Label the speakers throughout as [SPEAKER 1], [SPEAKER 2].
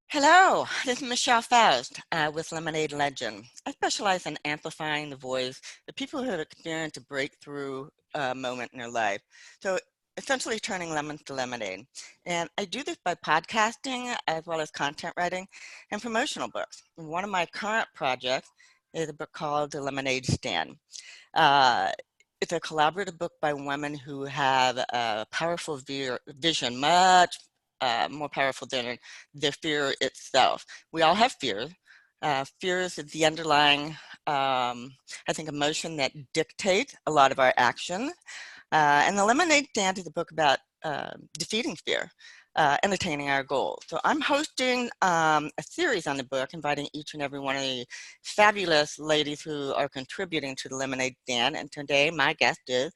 [SPEAKER 1] Hello, this is Michelle Faust with Lemonade Legend. I specialize in amplifying the voice of people who have experienced a breakthrough moment in their life. So essentially turning lemons to lemonade. And I do this by podcasting as well as content writing and promotional books. One of my current projects is a book called The Lemonade Stand. Uh, it's a collaborative book by women who have a powerful vision, much more powerful than the fear itself. We all have fears. Fears is the underlying, I think, emotion that dictates a lot of our actions. And the Lemonade Stand is a book about defeating fear and attaining our goals. So I'm hosting a series on the book, inviting each and every one of the fabulous ladies who are contributing to the Lemonade Stand. And today my guest is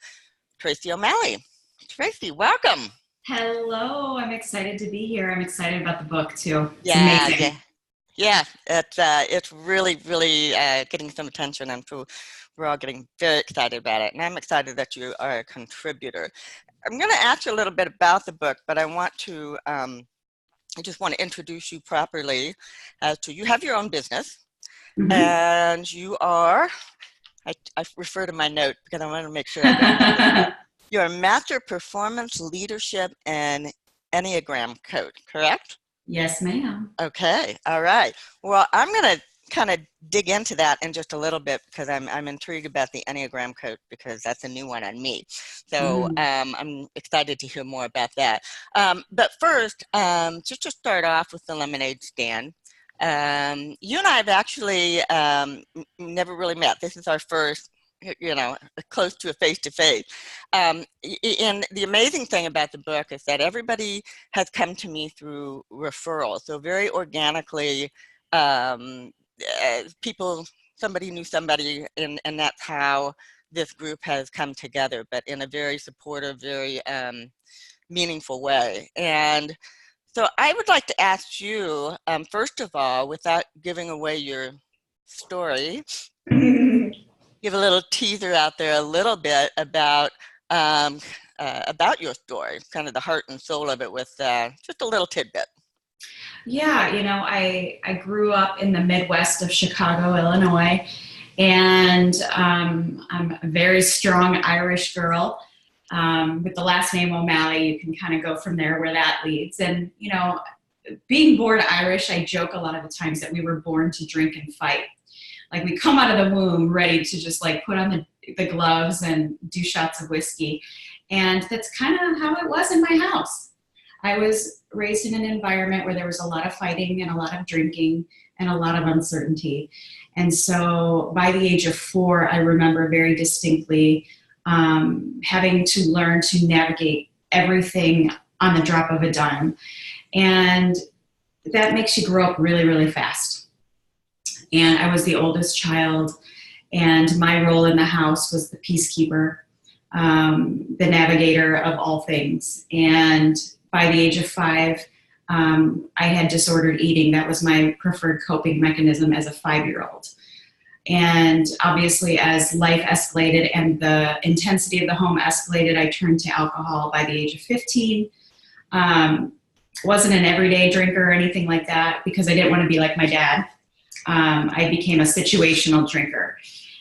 [SPEAKER 1] Tracy O'Malley. Tracy, welcome.
[SPEAKER 2] Hello, I'm excited to be here. I'm excited about the book too. It's
[SPEAKER 1] Yeah,
[SPEAKER 2] amazing.
[SPEAKER 1] yeah. Yeah, it's really getting some attention, and so we're all getting very excited about it. And I'm excited that you are a contributor. I'm going to ask you a little bit about the book, but I just want to introduce you properly as to you have your own business,
[SPEAKER 2] Mhm.
[SPEAKER 1] and you are, I refer to my note because I want to make sure I don't mess this up. You're a master performance leadership and Enneagram coach, correct?
[SPEAKER 2] Yes, ma'am.
[SPEAKER 1] Okay, all right. Well, I'm going to kind of dig into that in just a little bit because I'm intrigued about the Enneagram code because that's a new one on me. So
[SPEAKER 2] Mhm.
[SPEAKER 1] I'm excited to hear more about that. But first, just to start off with the lemonade stand, you and I have actually never really met. This is our first, close to a face-to-face. And the amazing thing about the book is that everybody has come to me through referral. So very organically, um, people, somebody knew somebody, and that's how this group has come together, but in a very supportive, very meaningful way. And so I would like to ask you, first of all, without giving away your story, give a little teaser out there a little bit um, about your story, kind of the heart and soul of it with just a little tidbit.
[SPEAKER 2] Yeah, I grew up in the Midwest of Chicago, Illinois, and I'm a very strong Irish girl. With the last name O'Malley, you can kind of go from there where that leads. And, being born Irish, I joke a lot of the times that we were born to drink and fight. Like we come out of the womb ready to just like put on the gloves and do shots of whiskey. And that's kind of how it was in my house. I was raised in an environment where there was a lot of fighting and a lot of drinking and a lot of uncertainty. And so by the age of 4, I remember very distinctly having to learn to navigate everything on the drop of a dime. And that makes you grow up really, really fast. And I was the oldest child, and my role in the house was the peacekeeper, the navigator of all things. And by the age of 5, I had disordered eating. That was my preferred coping mechanism as a 5-year-old. And obviously, as life escalated and the intensity of the home escalated, I turned to alcohol by the age of 15. Wasn't an everyday drinker or anything like that because I didn't want to be like my dad. I became a situational drinker.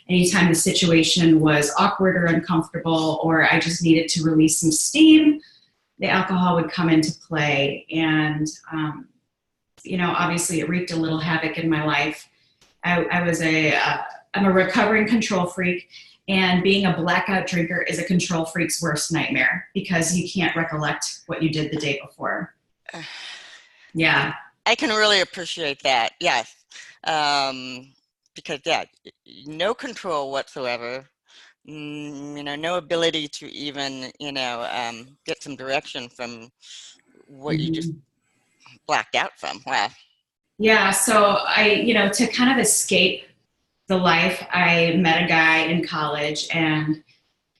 [SPEAKER 2] Anytime the situation was awkward or uncomfortable, or I just needed to release some steam, the alcohol would come into play. And, obviously it wreaked a little havoc in my life. I'm a recovering control freak, and being a blackout drinker is a control freak's worst nightmare because you can't recollect what you did the day before. Yeah.
[SPEAKER 1] I can really appreciate that. Yes. Because yeah, no control whatsoever. No ability to even, get some direction from what you just
[SPEAKER 2] Mhm.
[SPEAKER 1] blacked out from. Wow.
[SPEAKER 2] Yeah. So to kind of escape the life, I met a guy in college and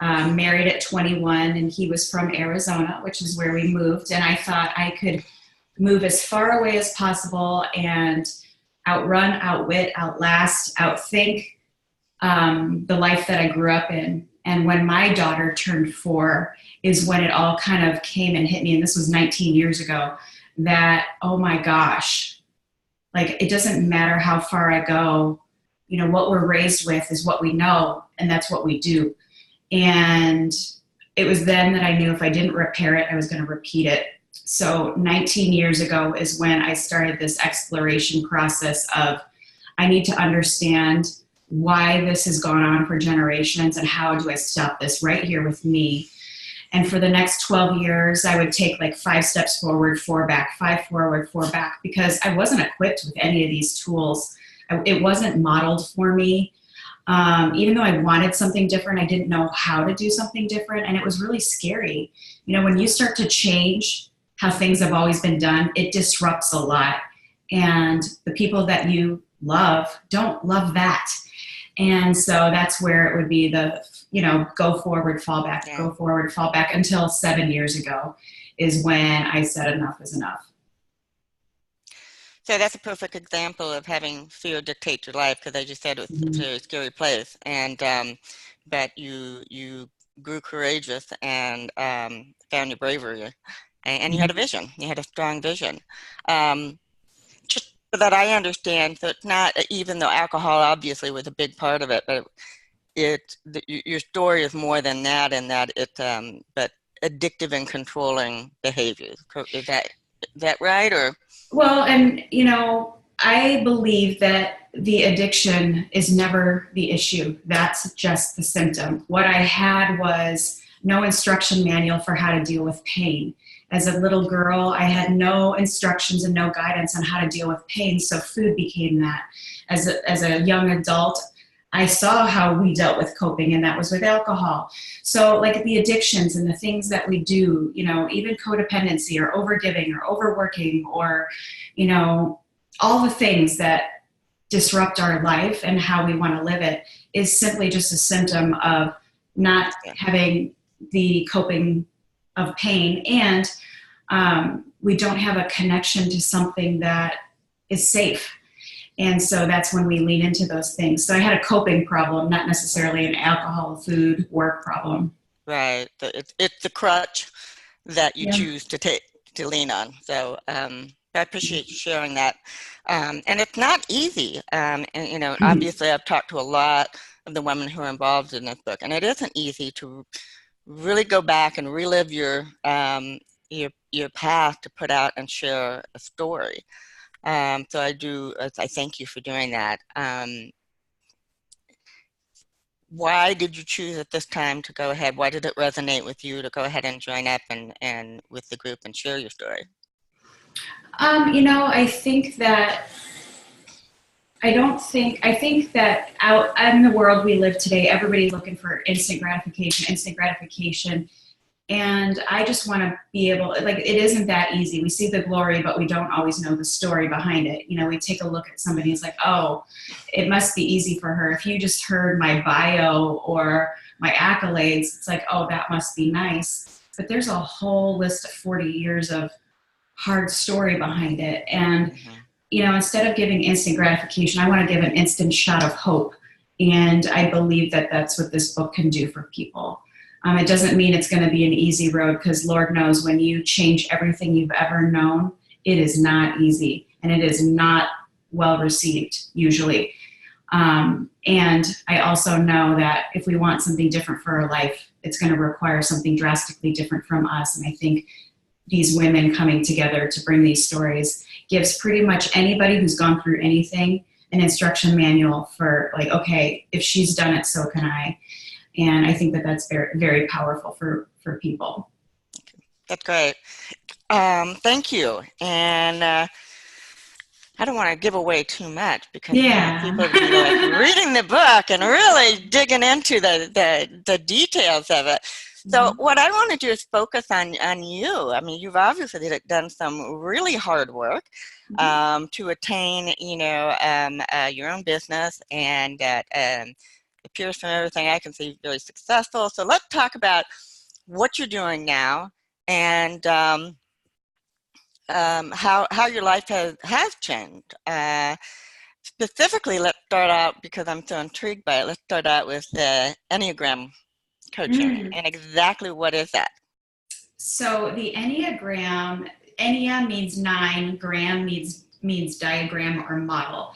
[SPEAKER 2] married at 21, and he was from Arizona, which is where we moved. And I thought I could move as far away as possible and outrun, outwit, outlast, outthink the life that I grew up in. And when my daughter turned 4 is when it all kind of came and hit me. And this was 19 years ago. that, oh my gosh, like it doesn't matter how far I go, you know, what we're raised with is what we know, and that's what we do. And it was then that I knew if I didn't repair it, I was going to repeat it. So 19 years ago is when I started this exploration process of I need to understand why this has gone on for generations and how do I stop this right here with me. And for the next 12 years, I would take like 5 steps forward, 4 back, 5 forward, 4 back, because I wasn't equipped with any of these tools. It wasn't modeled for me. Even though I wanted something different, I didn't know how to do something different. And it was really scary. You know, when you start to change how things have always been done, it disrupts a lot. And the people that you love don't love that. And so that's where it would be the, you know, go forward, fall back,
[SPEAKER 1] Yeah.
[SPEAKER 2] go forward, fall back, until 7 years ago is when I said enough is enough.
[SPEAKER 1] So that's a perfect example of having fear dictate your life, because as you said, it was a
[SPEAKER 2] Mm-hmm.
[SPEAKER 1] very scary place. And but you grew courageous and found your bravery, and you had a vision. You had a strong vision. Um, just so that I understand, so it's not, even though alcohol obviously was a big part of it, but your story is more than that, and that it but addictive and controlling behaviors. Is that right? Or
[SPEAKER 2] Well, and you know, I believe that the addiction is never the issue. That's just the symptom. What I had was no instruction manual for how to deal with pain. As a little girl, I had no instructions and no guidance on how to deal with pain, so food became that. As a young adult, I saw how we dealt with coping, and that was with alcohol. So, like the addictions and the things that we do, you know, even codependency or overgiving or overworking or, you know, all the things that disrupt our life and how we want to live it is simply just a symptom of not having the coping of pain. And we don't have a connection to something that is safe. And so that's when we lean into those things. So I had a coping problem, not necessarily an alcohol, food, work problem.
[SPEAKER 1] right, it's the crutch that you
[SPEAKER 2] Yeah.
[SPEAKER 1] choose to lean on. So I appreciate you sharing that. And it's not easy. And you know, obviously, I've talked to a lot of the women who are involved in this book, and it isn't easy to really go back and relive your path to put out and share a story. So I thank you for doing that. Why did you choose at this time to go ahead? Why did it resonate with you to go ahead and join up and with the group and share your story?
[SPEAKER 2] You know, I think that out in the world we live today, everybody's looking for instant gratification, instant gratification. And I just want to be able, like, it isn't that easy. We see the glory, but we don't always know the story behind it. You know, we take a look at somebody who's like, oh, it must be easy for her. If you just heard my bio or my accolades, it's like, oh, that must be nice. But there's a whole list of 40 years of hard story behind it. And, you know, instead of giving instant gratification, I want to give an instant shot of hope. And I believe that that's what this book can do for people. It doesn't mean it's going to be an easy road, because Lord knows when you change everything you've ever known, it is not easy, and it is not well received usually. And I also know that if we want something different for our life, it's going to require something drastically different from us. And I think these women coming together to bring these stories gives pretty much anybody who's gone through anything an instruction manual for, like, okay, if she's done it, so can I. And I think that that's very, very powerful for people.
[SPEAKER 1] That's great. Thank you. And I don't want to give away too much, because I want
[SPEAKER 2] Yeah.
[SPEAKER 1] people to be like reading the book and really digging into the details of it. So what I want to do is focus on you. I mean, you've obviously done some really hard work to attain, you know, your own business, and that appears from everything I can see very successful. So let's talk about what you're doing now, and how your life has changed. Specifically, let's start out, because I'm so intrigued by it. Let's start out with Enneagram coaching, and exactly what is that?
[SPEAKER 2] So the Enneagram, Ennea means 9, gram means diagram or model.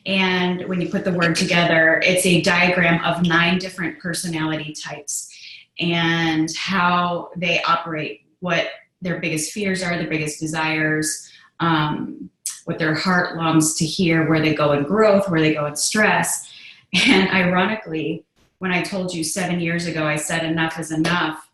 [SPEAKER 2] And when you put the word together, it's a diagram of 9 different personality types and how they operate, what their biggest fears are, their biggest desires, what their heart longs to hear, where they go in growth, where they go in stress. And ironically, when I told you 7 years ago, I said enough is enough,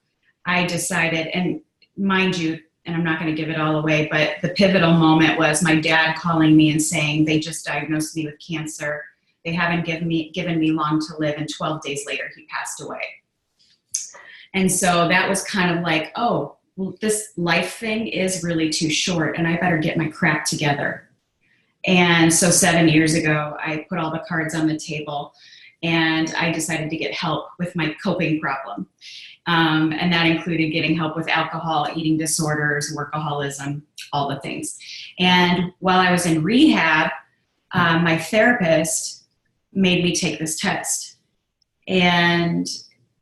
[SPEAKER 2] I decided, and mind you, and I'm not going to give it all away, but the pivotal moment was my dad calling me and saying, they just diagnosed me with cancer. They haven't given me long to live. And 12 days later, he passed away. And so that was kind of like, oh, well, this life thing is really too short and I better get my crap together. And so 7 years ago, I put all the cards on the table and I decided to get help with my coping problem. And that included getting help with alcohol, eating disorders, workaholism, all the things. And while I was in rehab, my therapist made me take this test. And,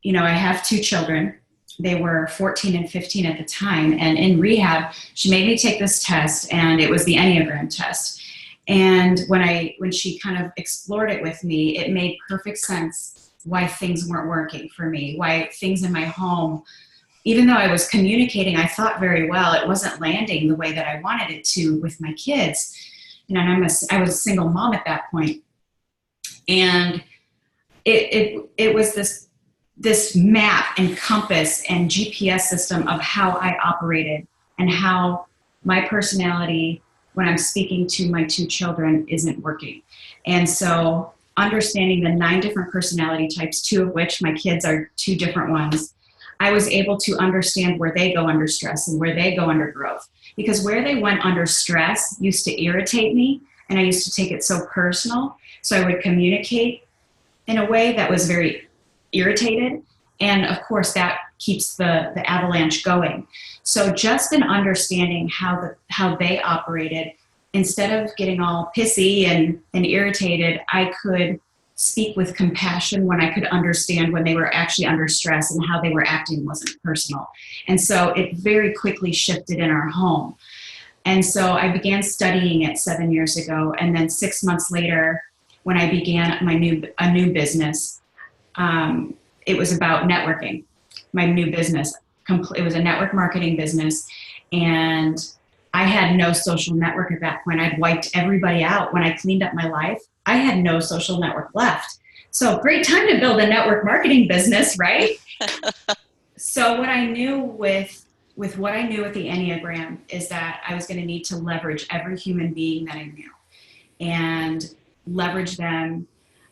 [SPEAKER 2] you know, I have 2 children. They were 14 and 15 at the time. And in rehab, she made me take this test, and it was the Enneagram test. And when she kind of explored it with me, it made perfect sense why things weren't working for me, why things in my home, even though I was communicating, I thought very well, it wasn't landing the way that I wanted it to with my kids. You know, and I was a single mom at that point. And it was this map and compass and GPS system of how I operated and how my personality, when I'm speaking to my 2 children, isn't working. And so understanding the 9 different personality types, 2 of which my kids are 2 different ones, I was able to understand where they go under stress and where they go under growth. Because where they went under stress used to irritate me, and I used to take it so personal. So I would communicate in a way that was very irritated. And of course, that keeps the avalanche going. So just in understanding how they operated, instead of getting all pissy and irritated, I could speak with compassion when I could understand when they were actually under stress and how they were acting wasn't personal. And so it very quickly shifted in our home. And so I began studying it 7 years ago. And then 6 months later, when I began a new business, it was about networking. My new business, it was a network marketing business. And I had no social network at that point. I'd wiped everybody out. When I cleaned up my life, I had no social network left. So great time to build a network marketing business, right? So what I knew with what I knew with the Enneagram is that I was going to need to leverage every human being that I knew and leverage them,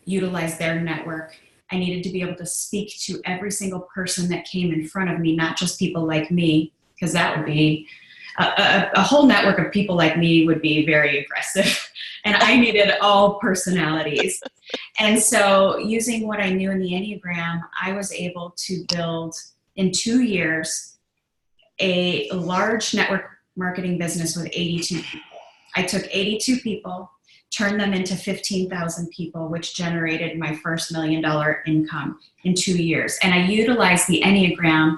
[SPEAKER 2] utilize their network. I needed to be able to speak to every single person that came in front of me, not just people like me, because that would be a whole network of people like me would be very aggressive. And I needed all personalities. And so using what I knew in the Enneagram, I was able to build in 2 years a large network marketing business with 82 people. I took 82 people, turned them into 15,000 people, which generated my first $1 million income in 2 years. And I utilized the Enneagram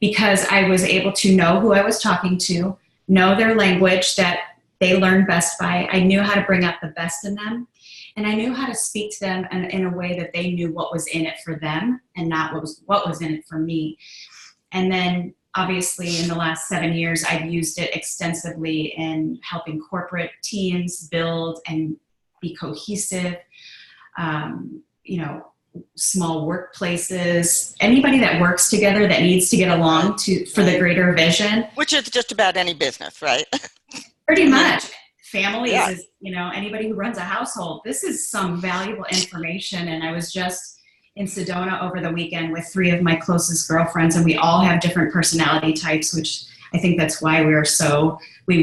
[SPEAKER 2] because I was able to know who I was talking to, know their language that they learn best by. I knew how to bring out the best in them. And I knew how to speak to them in a way that they knew what was in it for them and not what was in it for me. And then obviously in the last 7 years, I've used it extensively in helping corporate teams build and be cohesive, small workplaces, anybody that works together that needs to get along for the greater vision.
[SPEAKER 1] Which is just about any business, right?
[SPEAKER 2] Pretty much. Families is, anybody who runs a household. This is some valuable information. And I was just in Sedona over the weekend with 3 of my closest girlfriends, and we all have different personality types, which I think that's why we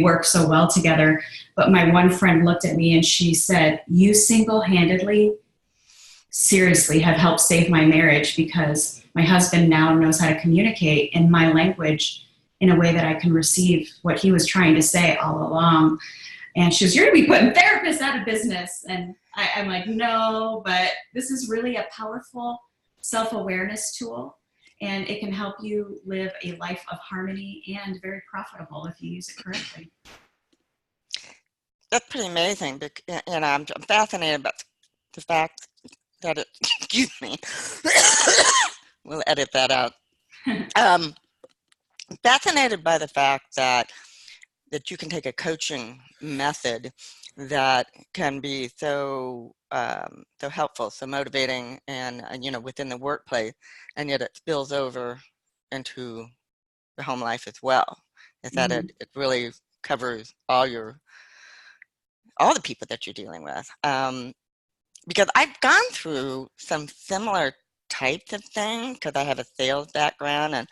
[SPEAKER 2] work so well together. But my one friend looked at me and she said, "You single-handedly seriously have helped save my marriage, because my husband now knows how to communicate in my language in a way that I can receive what he was trying to say all along." And she goes, "You're going to be putting therapists out of business." And I'm like, no, but this is really a powerful self-awareness tool. And it can help you live a life of harmony and very profitable if you use it correctly.
[SPEAKER 1] That's pretty amazing. And I'm fascinated about the fact that it, excuse me, we'll edit that out. Um, Fascinated by the fact that you can take a coaching method that can be so helpful, so motivating, and within the workplace, and yet it spills over into the home life as well. Is that
[SPEAKER 2] Mm-hmm.
[SPEAKER 1] it really covers all the people that you're dealing with. Because I've gone through some similar types of things because I have a sales background, and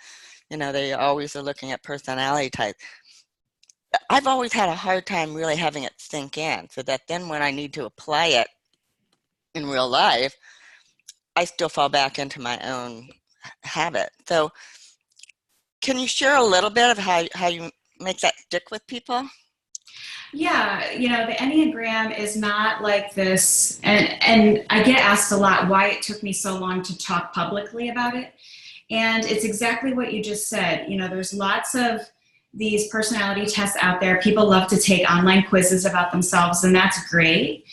[SPEAKER 1] they always are looking at personality types. I've always had a hard time really having it sink in, so that then when I need to apply it in real life, I still fall back into my own habit. So can you share a little bit of how you make that stick with people?
[SPEAKER 2] Yeah, the Enneagram is not like this. And I get asked a lot why it took me so long to talk publicly about it. And it's exactly what you just said. There's lots of these personality tests out there. People love to take online quizzes about themselves, and that's great.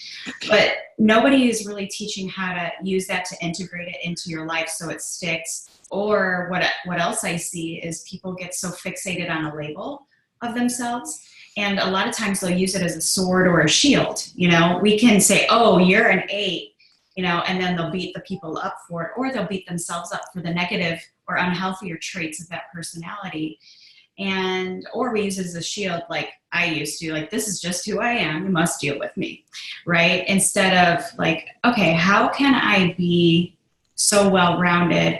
[SPEAKER 2] But nobody is really teaching how to use that to integrate it into your life so it sticks. Or what else I see is people get so fixated on a label of themselves. And a lot of times they'll use it as a sword or a shield. We can say, oh, you're an 8, and then they'll beat the people up for it, or they'll beat themselves up for the negative or unhealthier traits of that personality. Or we use it as a shield, like I used to, like, this is just who I am, you must deal with me, right? Instead of like, okay, how can I be so well-rounded?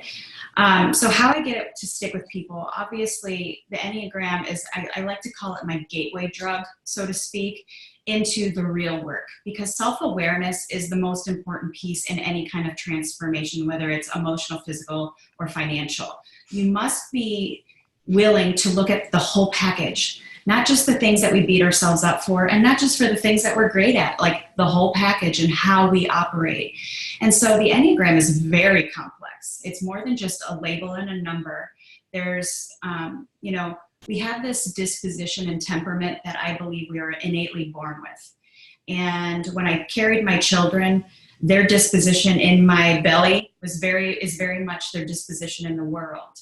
[SPEAKER 2] So how I get it to stick with people, obviously the Enneagram is, I like to call it my gateway drug, so to speak, into the real work, because self-awareness is the most important piece in any kind of transformation, whether it's emotional, physical, or financial. You must be willing to look at the whole package, not just the things that we beat ourselves up for, and not just for the things that we're great at, like the whole package and how we operate. And so the Enneagram is very complex. It's more than just a label and a number. There's, we have this disposition and temperament that I believe we are innately born with. And when I carried my children, their disposition in my belly is very much their disposition in the world.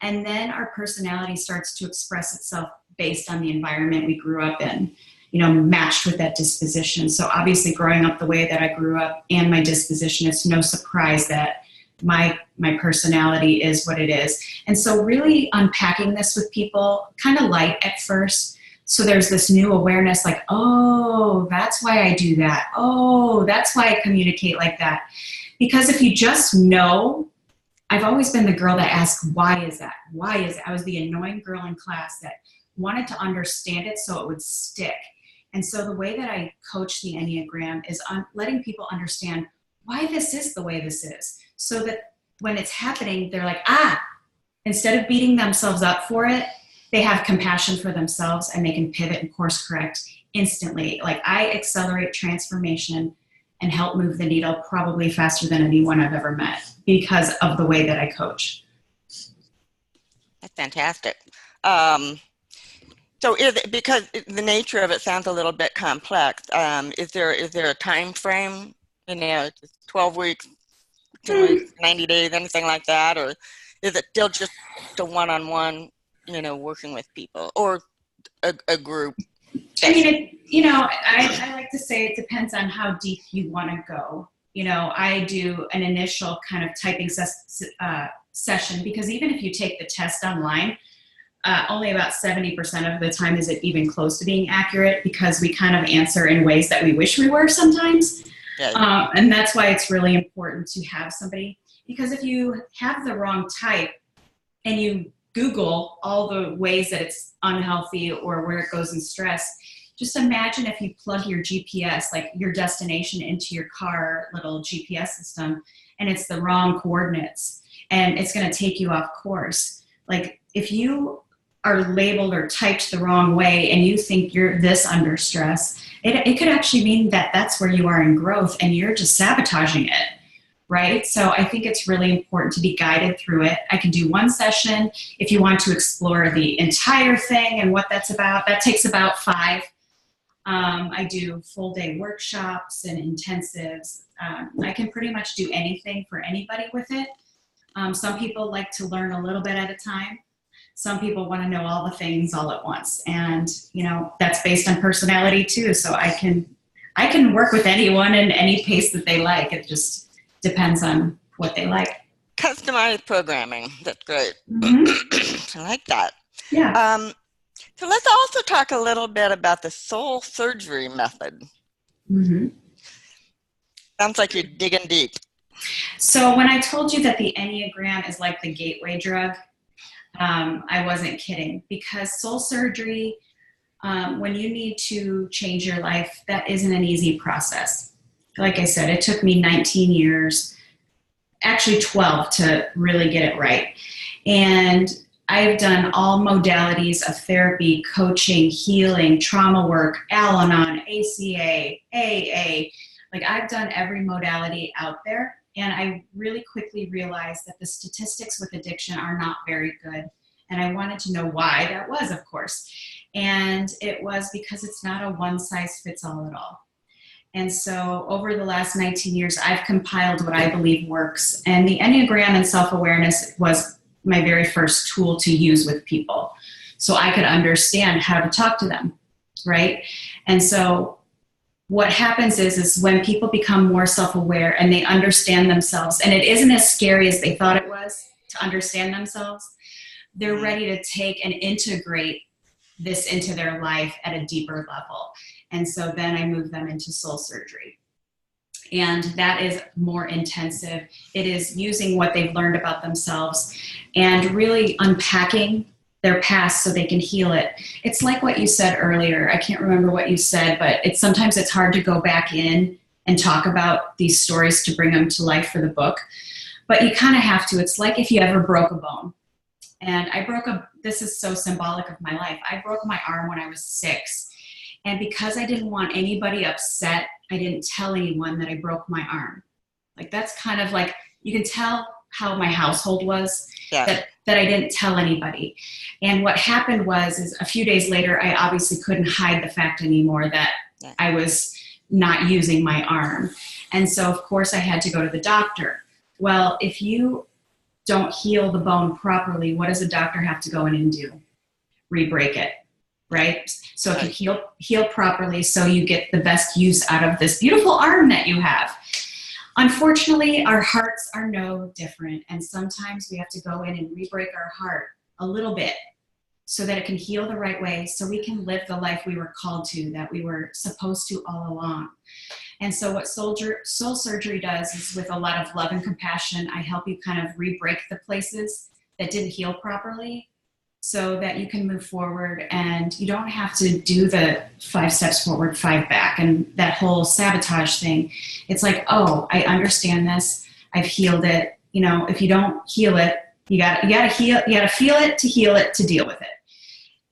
[SPEAKER 2] And then our personality starts to express itself based on the environment we grew up in, matched with that disposition. So obviously growing up the way that I grew up and my disposition, it's no surprise that my personality is what it is. And so really unpacking this with people, kind of light at first. So there's this new awareness like, oh, that's why I do that. Oh, that's why I communicate like that. Because if you just know, I've always been the girl that asks, why is that? Why is it? I was the annoying girl in class that wanted to understand it so it would stick. And so the way that I coach the Enneagram is letting people understand why this is the way this is. So that when it's happening, they're like, instead of beating themselves up for it, they have compassion for themselves and they can pivot and course correct instantly. Like I accelerate transformation and help move the needle probably faster than anyone I've ever met because of the way that I coach.
[SPEAKER 1] That's fantastic. So because the nature of it sounds a little bit complex, is there a time frame, 12 weeks, 2 weeks, 90 days, anything like that? Or is it still just a one-on-one, working with people or a group?
[SPEAKER 2] I mean, I like to say it depends on how deep you want to go. I do an initial kind of typing session because even if you take the test online, only about 70% of the time is it even close to being accurate because we kind of answer in ways that we wish we were sometimes. Yeah. And that's why it's really important to have somebody, because if you have the wrong type and you Google all the ways that it's unhealthy or where it goes in stress, just imagine if you plug your GPS, like your destination, into your car little GPS system and it's the wrong coordinates and it's going to take you off course. Like if you are labeled or typed the wrong way and you think you're this under stress, it could actually mean that that's where you are in growth and you're just sabotaging it. right? So I think it's really important to be guided through it. I can do one session. If you want to explore the entire thing and what that's about, that takes about 5. I do full day workshops and intensives. I can pretty much do anything for anybody with it. Some people like to learn a little bit at a time. Some people want to know all the things all at once. And, that's based on personality too. So I can work with anyone in any pace that they like. It just depends on what they like.
[SPEAKER 1] Customized programming. That's great.
[SPEAKER 2] Mm-hmm.
[SPEAKER 1] I like that.
[SPEAKER 2] Yeah.
[SPEAKER 1] So let's also talk a little bit about the soul surgery method.
[SPEAKER 2] Mm-hmm.
[SPEAKER 1] Sounds like you're digging deep.
[SPEAKER 2] So when I told you that the Enneagram is like the gateway drug, I wasn't kidding, because soul surgery, when you need to change your life, that isn't an easy process. Like I said, it took me 19 years, actually 12, to really get it right. And I've done all modalities of therapy, coaching, healing, trauma work, Al-Anon, ACA, AA. Like, I've done every modality out there. And I really quickly realized that the statistics with addiction are not very good. And I wanted to know why that was, of course. And it was because it's not a one size fits all at all. And so over the last 19 years, I've compiled what I believe works. And the Enneagram and self-awareness was my very first tool to use with people, so I could understand how to talk to them, right? And so what happens is when people become more self-aware and they understand themselves, and it isn't as scary as they thought it was to understand themselves, they're ready to take and integrate this into their life at a deeper level. And so then I move them into soul surgery. And that is more intensive. It is using what they've learned about themselves and really unpacking their past so they can heal it. It's like what you said earlier. I can't remember what you said, but sometimes it's hard to go back in and talk about these stories to bring them to life for the book. But you kind of have to. It's like if you ever broke a bone. And this is so symbolic of my life. I broke my arm when I was 6. And because I didn't want anybody upset, I didn't tell anyone that I broke my arm. Like, that's kind of like, you can tell how my household was, that I didn't tell anybody. And what happened is a few days later, I obviously couldn't hide the fact anymore that I was not using my arm. And so, of course, I had to go to the doctor. Well, if you don't heal the bone properly, what does a doctor have to go in and do? Re-break it, right? So if you heal properly, so you get the best use out of this beautiful arm that you have. Unfortunately, our hearts are no different. And sometimes we have to go in and re-break our heart a little bit so that it can heal the right way, so we can live the life we were called to, that we were supposed to all along. And so what soul surgery does is, with a lot of love and compassion, I help you kind of re-break the places that didn't heal properly so that you can move forward, and you don't have to do the 5 steps forward, 5 back, and that whole sabotage thing. It's like, oh, I understand this. I've healed it. If you don't heal it, you gotta feel it to heal it, to deal with it.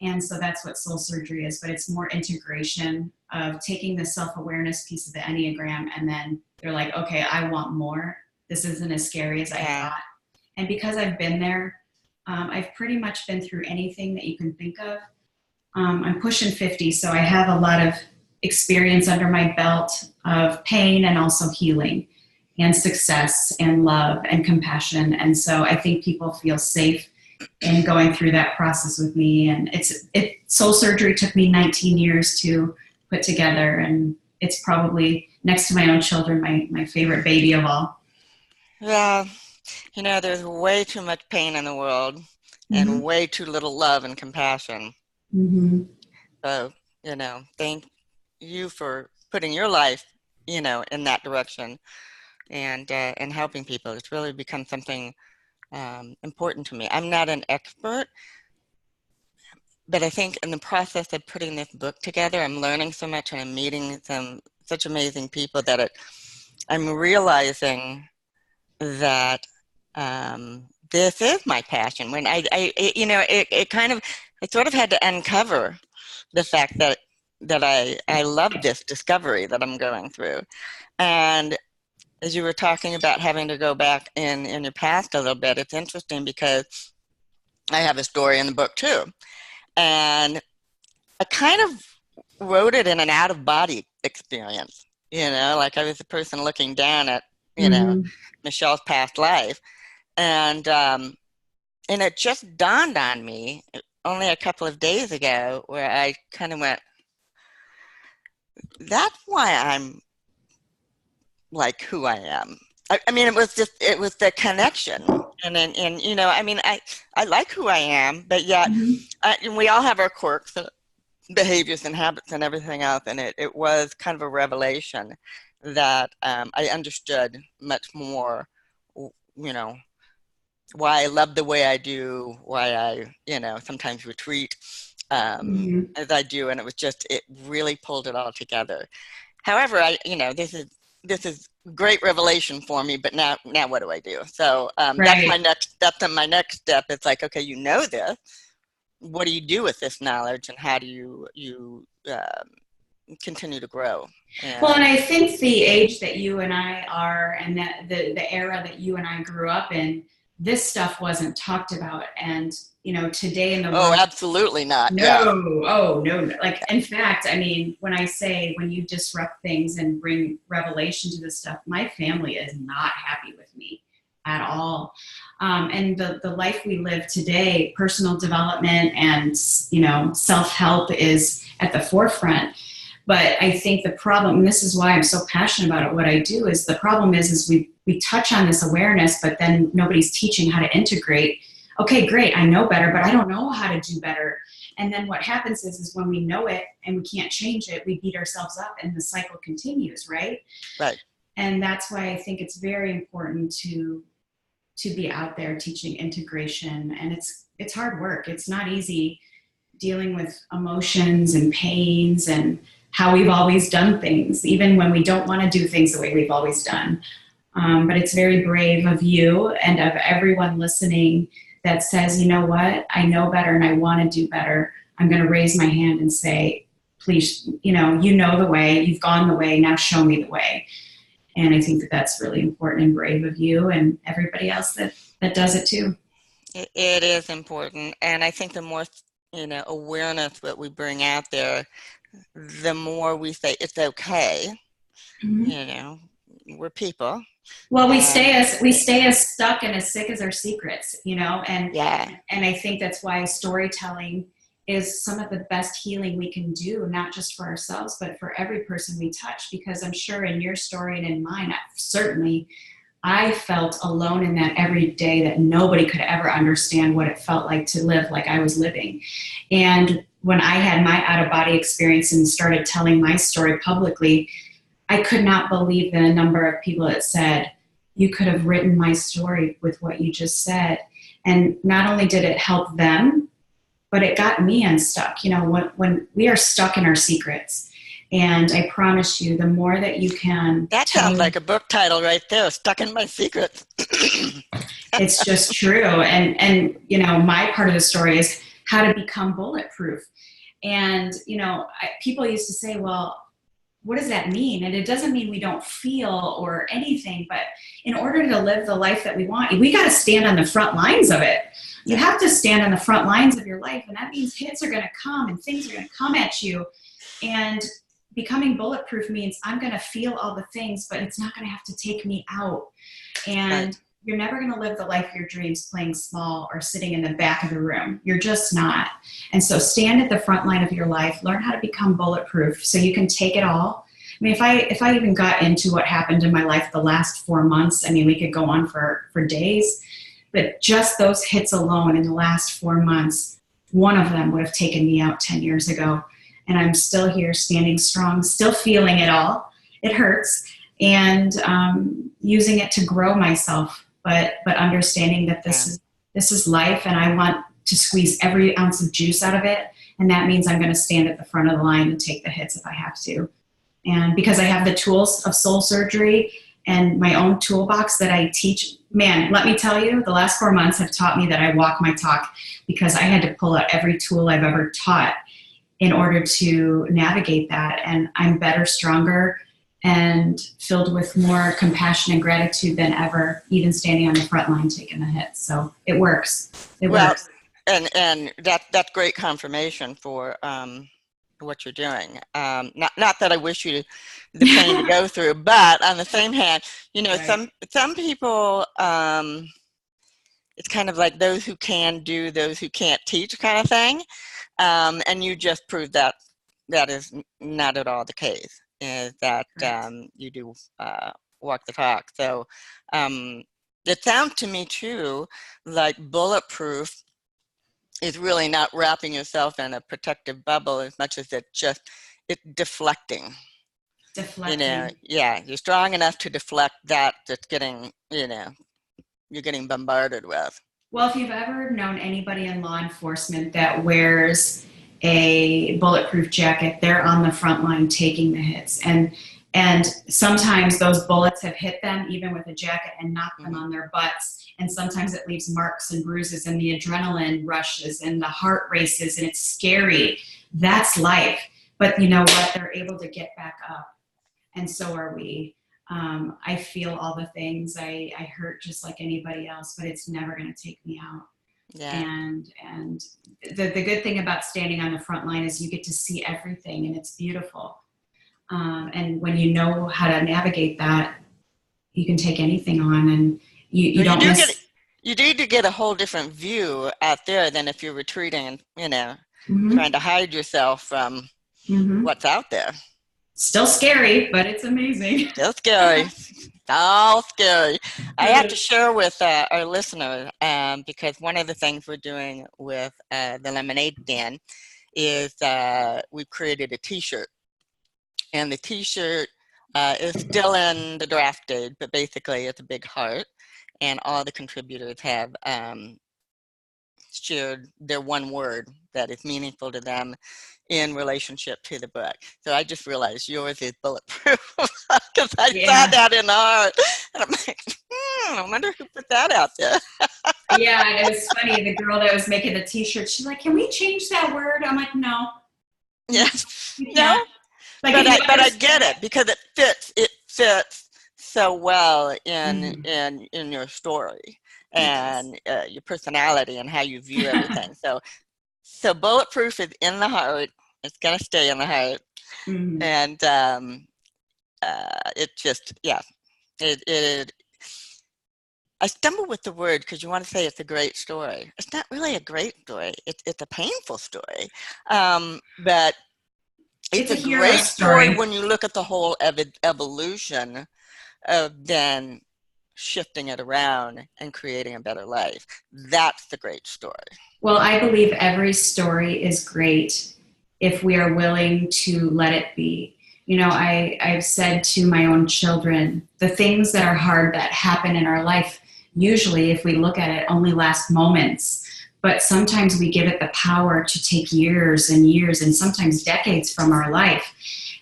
[SPEAKER 2] And so that's what soul surgery is, but it's more integration of taking the self-awareness piece of the Enneagram, and then they're like, okay, I want more. This isn't as scary as I thought. And because I've been there, I've pretty much been through anything that you can think of. I'm pushing 50, so I have a lot of experience under my belt of pain and also healing and success and love and compassion. And so I think people feel safe in going through that process with me. And soul surgery took me 19 years to put together, and it's probably, next to my own children, my favorite baby of all.
[SPEAKER 1] Yeah. There's way too much pain in the world, and way too little love and compassion.
[SPEAKER 2] Mm-hmm.
[SPEAKER 1] So, thank you for putting your life, in that direction, and helping people. It's really become something important to me. I'm not an expert, but I think in the process of putting this book together, I'm learning so much, and I'm meeting such amazing people that I'm realizing that this is my passion. When I sort of had to uncover the fact that I love this discovery that I'm going through. And As you were talking about having to go back in your past a little bit, it's interesting because I have a story in the book too. And I kind of wrote it in an out of body experience, like I was a person looking down at, you know,
[SPEAKER 2] Hmm.
[SPEAKER 1] Michelle's past life. And it just dawned on me only a couple of days ago where I kind of went, that's why I'm like who I am. I mean, it was the connection. And I mean, I like who I am, but yet
[SPEAKER 2] Hmm.
[SPEAKER 1] and we all have our quirks and behaviors and habits and everything else. And it was kind of a revelation that I understood much more, you know, why I love the way I do, why I, sometimes retreat
[SPEAKER 2] Hmm.
[SPEAKER 1] as I do. And it really pulled it all together. However, this is great revelation for me, but now what do I do? So
[SPEAKER 2] Right.
[SPEAKER 1] that's my next step. It's like, okay, you know this. What do you do with this knowledge, and how do you continue to grow?
[SPEAKER 2] Well, and
[SPEAKER 1] And
[SPEAKER 2] I think the age that you and I are, and that the era that you and I grew up in, this stuff wasn't talked about. And today in the
[SPEAKER 1] oh,
[SPEAKER 2] world,
[SPEAKER 1] absolutely not.
[SPEAKER 2] no,
[SPEAKER 1] Yeah,
[SPEAKER 2] oh no, no. Like in fact, I mean, when I say when you disrupt things and bring revelation to this stuff, my family is not happy with me at all. And the life we live today, personal development and self help is at the forefront. But I think the problem, and this is why I'm so passionate about it, what I do is the problem is we touch on this awareness, but then nobody's teaching how to integrate. Okay, great, I know better, but I don't know how to do better. And then what happens is when we know it and we can't change it, we beat ourselves up and the cycle continues, right?
[SPEAKER 1] right.
[SPEAKER 2] And that's why I think it's very important to be out there teaching integration. And it's hard work. It's not easy dealing with emotions and pains and how we've always done things, even when we don't want to do things the way we've always done. But it's very brave of you and of everyone listening that says, you know what, I know better and I want to do better. I'm going to raise my hand and say, please, you know the way, you've gone the way, now show me the way. And I think that that's really important and brave of you and everybody else that does it too.
[SPEAKER 1] It is important, and I think the more awareness that we bring out there, the more we say it's okay.
[SPEAKER 2] Mhm.
[SPEAKER 1] You know, we're people,
[SPEAKER 2] Well,
[SPEAKER 1] and
[SPEAKER 2] we stay as stuck and as sick as our secrets,
[SPEAKER 1] yeah,
[SPEAKER 2] and I think that's why storytelling is some of the best healing we can do, not just for ourselves, but for every person we touch. Because I'm sure in your story and in mine, certainly I felt alone in that every day, that nobody could ever understand what it felt like to live like I was living. And when I had my out of body experience and started telling my story publicly, I could not believe the number of people that said, you could have written my story with what you just said. And not only did it help them, but it got me unstuck. When we are stuck in our secrets, and I promise you, the more that you can
[SPEAKER 1] that sounds
[SPEAKER 2] tell,
[SPEAKER 1] like a book title right there. Stuck in my secrets.
[SPEAKER 2] it's just true. And my part of the story is how to become bulletproof. And people used to say, well, what does that mean? And it doesn't mean we don't feel or anything, but in order to live the life that we want, we got to stand on the front lines of it. You
[SPEAKER 1] Yeah,
[SPEAKER 2] have to stand on the front lines of your life. And that means hits are going to come and things are going to come at you. And becoming bulletproof means I'm going to feel all the things, but it's not going to have to take me out.
[SPEAKER 1] right.
[SPEAKER 2] And you're never going to live the life of your dreams playing small or sitting in the back of the room. You're just not. And so stand at the front line of your life, learn how to become bulletproof so you can take it all. I mean, if I even got into what happened in my life the last 4 months, I mean, we could go on for days, but just those hits alone in the last 4 months, one of them would have taken me out 10 years ago. And I'm still here standing strong, still feeling it all. It hurts. And using it to grow myself, but understanding that
[SPEAKER 1] Yeah,
[SPEAKER 2] this is life, and I want to squeeze every ounce of juice out of it. And that means I'm going to stand at the front of the line and take the hits if I have to. And because I have the tools of soul surgery and my own toolbox that I teach, man, let me tell you, the last 4 months have taught me that I walk my talk, because I had to pull out every tool I've ever taught in order to navigate that. And I'm better, stronger, and filled with more compassion and gratitude than ever, even standing on the front line taking the hits. So it works. It
[SPEAKER 1] Well,
[SPEAKER 2] works.
[SPEAKER 1] and that's great confirmation for what you're doing. Not that I wish you the pain to go through, but on the same hand, you know,
[SPEAKER 2] Right.
[SPEAKER 1] some people, it's kind of like those who can do, those who can't teach kind of thing. And you just proved that that is not at all the case, is that
[SPEAKER 2] Correct.
[SPEAKER 1] you do walk the talk. So it sounds to me too like bulletproof is really not wrapping yourself in a protective bubble as much as it's deflecting. You know,
[SPEAKER 2] Deflecting.
[SPEAKER 1] yeah, you're strong enough to deflect that's getting, you know, you're getting bombarded with.
[SPEAKER 2] Well, if you've ever known anybody in law enforcement that wears a bulletproof jacket, they're on the front line taking the hits. And sometimes those bullets have hit them even with a jacket and knocked them
[SPEAKER 1] Hmm.
[SPEAKER 2] on their butts. And sometimes it leaves marks and bruises and the adrenaline rushes and the heart races and it's scary. That's life. But you know what? They're able to get back up. And so are we. I feel all the things. I hurt just like anybody else, but it's never going to take me out.
[SPEAKER 1] Yeah.
[SPEAKER 2] And the good thing about standing on the front line is you get to see everything, and it's beautiful. And when you know how to navigate that, you can take anything on, and you
[SPEAKER 1] Well,
[SPEAKER 2] don't miss.
[SPEAKER 1] you need to get a whole different view out there than if you're retreating and, you know, trying
[SPEAKER 2] Mm-hmm,
[SPEAKER 1] to hide yourself from
[SPEAKER 2] mm-hmm.
[SPEAKER 1] what's out there.
[SPEAKER 2] Still scary, but it's amazing.
[SPEAKER 1] Still scary. All scary. I have to share with our listeners because one of the things we're doing with the Lemonade Stand is we've created a T-shirt, and the T-shirt is still in the draft stage, but basically it's a big heart, and all the contributors have shared their one word that is meaningful to them in relationship to the book. So I just realized yours is bulletproof because I saw
[SPEAKER 2] Yeah.
[SPEAKER 1] that in art, and I'm like, I wonder who put that out there.
[SPEAKER 2] Yeah, and it was funny. The girl that was making the T-shirt, she's like, "Can we change that word?" I'm like, "No,
[SPEAKER 1] Yeah,
[SPEAKER 2] you can't."
[SPEAKER 1] no,
[SPEAKER 2] Like if you
[SPEAKER 1] but I
[SPEAKER 2] understand.
[SPEAKER 1] get it because it fits. It fits so well
[SPEAKER 2] Mhm.
[SPEAKER 1] in your story
[SPEAKER 2] It does.
[SPEAKER 1] and your personality and how you view everything. So bulletproof is in the heart. It's gonna stay in the heart,
[SPEAKER 2] Mhm.
[SPEAKER 1] and it just yeah it I stumble with the word because you want to say it's a great story. It's not really a great story. It's a painful story, but it's
[SPEAKER 2] It's a
[SPEAKER 1] a
[SPEAKER 2] hero
[SPEAKER 1] great story
[SPEAKER 2] story.
[SPEAKER 1] when you look at the whole evolution of then shifting it around and creating a better life. That's the great story.
[SPEAKER 2] Well, I believe every story is great if we are willing to let it be. You know, I've said to my own children, the things that are hard that happen in our life, usually, if we look at it, only last moments. But sometimes we give it the power to take years and years and sometimes decades from our life.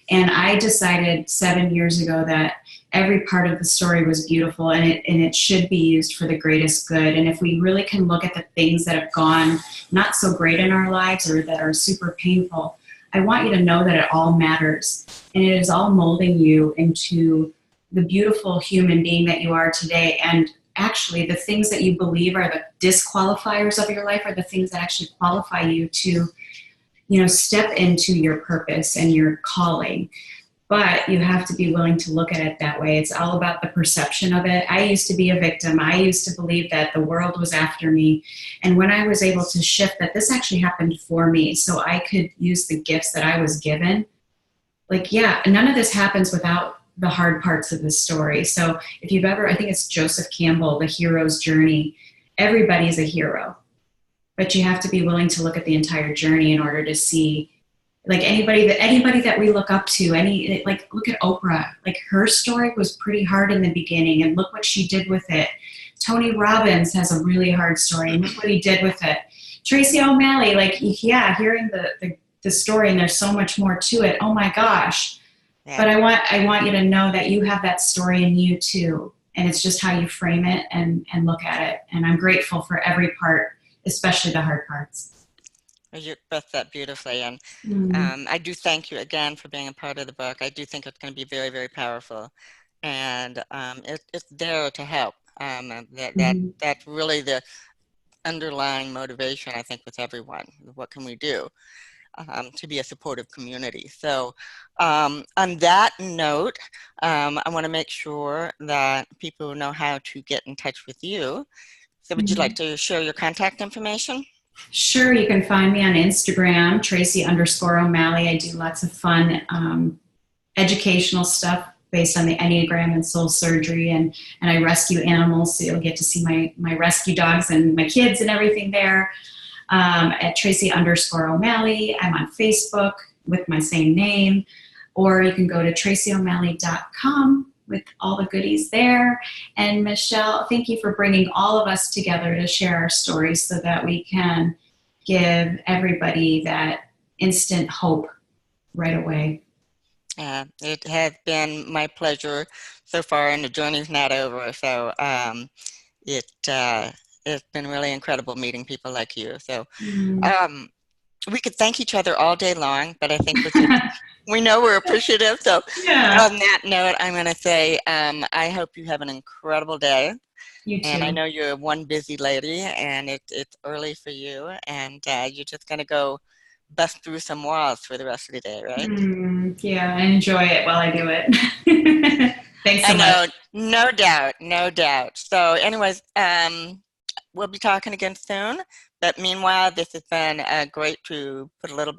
[SPEAKER 2] And I decided 7 years ago that every part of the story was beautiful and it should be used for the greatest good. And if we really can look at the things that have gone not so great in our lives or that are super painful, I want you to know that it all matters. And it is all molding you into the beautiful human being that you are today. And actually, the things that you believe are the disqualifiers of your life are the things that actually qualify you to, you know, step into your purpose and your calling. But you have to be willing to look at it that way. It's all about the perception of it. I used to be a victim. I used to believe that the world was after me. And when I was able to shift that this actually happened for me so I could use the gifts that I was given, like, yeah, none of this happens without the hard parts of the story. So if you've ever, I think it's Joseph Campbell, The Hero's Journey, everybody's a hero, but you have to be willing to look at the entire journey in order to see, like, anybody that we look up to, any, like, look at Oprah. Like, her story was pretty hard in the beginning and look what she did with it. Tony Robbins has a really hard story and look what he did with it. Tracy O'Malley, like, yeah, hearing the story, and there's so much more to it. Oh my gosh.
[SPEAKER 1] Yeah.
[SPEAKER 2] But I want you to know that you have that story in you too, and it's just how you frame it and look at it. And I'm grateful for every part, especially the hard parts.
[SPEAKER 1] You expressed that beautifully, and
[SPEAKER 2] Mm,
[SPEAKER 1] I do thank you again for being a part of the book. I do think it's going to be very, very powerful, and it's there to help. And
[SPEAKER 2] mhm.
[SPEAKER 1] that's really the underlying motivation, I think, with everyone. What can we do to be a supportive community? So, on that note, I want to make sure that people know how to get in touch with you. So, would you like
[SPEAKER 2] Mhm.
[SPEAKER 1] to share your contact information?
[SPEAKER 2] Sure, you can find me on Instagram, Tracy_O'Malley. I do lots of fun educational stuff based on the Enneagram and soul surgery, and I rescue animals, so you'll get to see my rescue dogs and my kids and everything there. At Tracy_O'Malley. I'm on Facebook with my same name, or you can go to tracyo'malley.com with all the goodies there. And Michelle, thank you for bringing all of us together to share our stories so that we can give everybody that instant hope right away.
[SPEAKER 1] It has been my pleasure so far, and the journey's not over. So, it it's been really incredible meeting people like you. So,
[SPEAKER 2] Mm.
[SPEAKER 1] um, we could thank each other all day long, but I think we know we're appreciative. So,
[SPEAKER 2] Yeah,
[SPEAKER 1] on that note, I'm going to say I hope you have an incredible day.
[SPEAKER 2] you
[SPEAKER 1] And I
[SPEAKER 2] too.
[SPEAKER 1] know you're one busy lady, and it's early for you, and you're just going to go bust through some walls for the rest of the day, right?
[SPEAKER 2] Yeah, I enjoy it while I do it. Thanks
[SPEAKER 1] I
[SPEAKER 2] so much.
[SPEAKER 1] know, no doubt, no doubt. So, anyways, we'll be talking again soon. But meanwhile, this has been great to put a little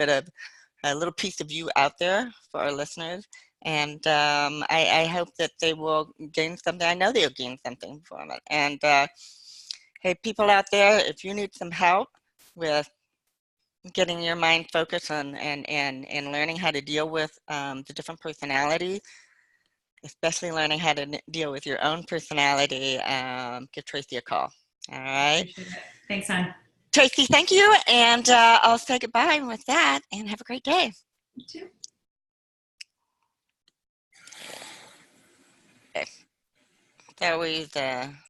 [SPEAKER 1] piece of you out there for our listeners. And I hope that they will gain something. I know they'll gain something from it. And hey, people out there, if you need some help with getting your mind focused on and learning how to deal with the different personalities, especially learning how to deal with your own personality, give Tracy a call. All right.
[SPEAKER 2] Appreciate it. Thanks, hon.
[SPEAKER 1] Tracy, thank you. And I'll say goodbye with that and have a great day.
[SPEAKER 2] You too.
[SPEAKER 1] Okay. So we